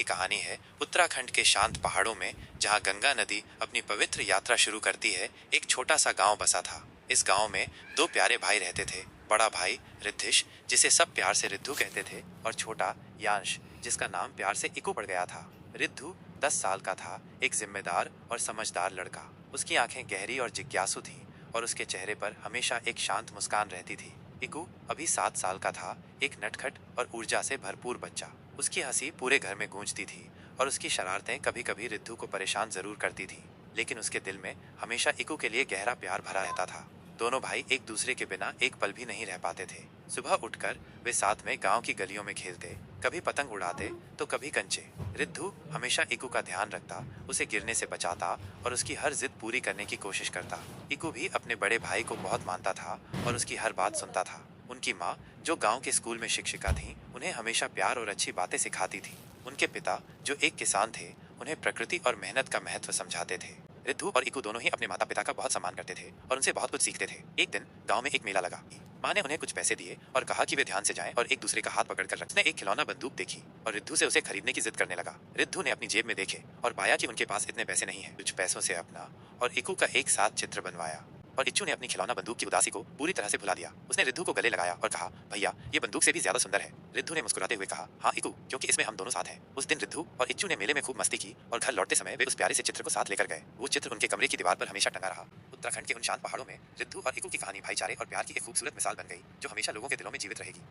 कहानी है उत्तराखंड के शांत पहाड़ों में, जहां गंगा नदी अपनी पवित्र यात्रा शुरू करती है। एक छोटा सा गांव बसा था। इस गांव में दो प्यारे भाई रहते थे। बड़ा भाई रिद्धिश, जिसे सब प्यार से रिद्धू कहते थे, और छोटा यांश, जिसका नाम प्यार से इकू पड़ गया था। रिद्धू 10 साल का था, एक जिम्मेदार और समझदार लड़का। उसकी आंखें गहरी और जिज्ञासु थीं, और उसके चेहरे पर हमेशा एक शांत मुस्कान रहती थी। इकू अभी 7 साल का था, एक नटखट और ऊर्जा से भरपूर बच्चा। उसकी हंसी पूरे घर में गूंजती थी, और उसकी शरारतें कभी कभी रिद्धू को परेशान जरूर करती थी, लेकिन उसके दिल में हमेशा इकू के लिए गहरा प्यार भरा रहता था। दोनों भाई एक दूसरे के बिना एक पल भी नहीं रह पाते थे। सुबह उठकर वे साथ में गांव की गलियों में खेलते, कभी पतंग उड़ाते तो कभी कंचे। रिद्धू हमेशा इकू का ध्यान रखता, उसे गिरने से बचाता और उसकी हर जिद पूरी करने की कोशिश करता। इकू भी अपने बड़े भाई को बहुत मानता था और उसकी हर बात सुनता था। उनकी माँ, जो गांव के स्कूल में शिक्षिका थीं, उन्हें हमेशा प्यार और अच्छी बातें सिखाती थी। उनके पिता, जो एक किसान थे, उन्हें प्रकृति और मेहनत का महत्व समझाते थे। रिद्धू और इकू दोनों ही अपने माता पिता का बहुत सम्मान करते थे और उनसे बहुत कुछ सीखते थे। एक दिन गांव में एक मेला लगा। माँ ने उन्हें कुछ पैसे दिए और कहा कि वे ध्यान से जाएं और एक दूसरे का हाथ पकड़कर रखें। उसने एक खिलौना बंदूक देखी और रिद्धू से उसे खरीदने की जिद करने लगा। रिद्धू ने अपनी जेब में देखे और पाया कि उनके पास इतने पैसे नहीं हैं। कुछ पैसों से अपना और इकू का एक साथ चित्र बनवाया, और इच्चू ने अपनी खिलौना बंदूक की उदासी को पूरी तरह से भुला दिया। उसने रिद्धू को गले लगाया और कहा, भैया, ये बंदूक से भी ज्यादा सुंदर है। रिद्धू ने मुस्कुराते हुए कहा, हाँ इकू, क्योंकि इसमें हम दोनों साथ हैं। उस दिन रिद्धू और इच्चू ने मेले में खूब मस्ती की और घर लौटते समय वे उस प्यारे से चित्र को साथ लेकर गए। वो चित्र उनके कमरे की दीवार पर हमेशा टंगा रहा। उत्तराखंड के उन शांत पहाड़ों में रिद्धू और इकू की कहानी भाईचारे और प्यार की एक खूबसूरत मिसाल बन गई, जो हमेशा लोगों के दिलों में जीवित रहेगी।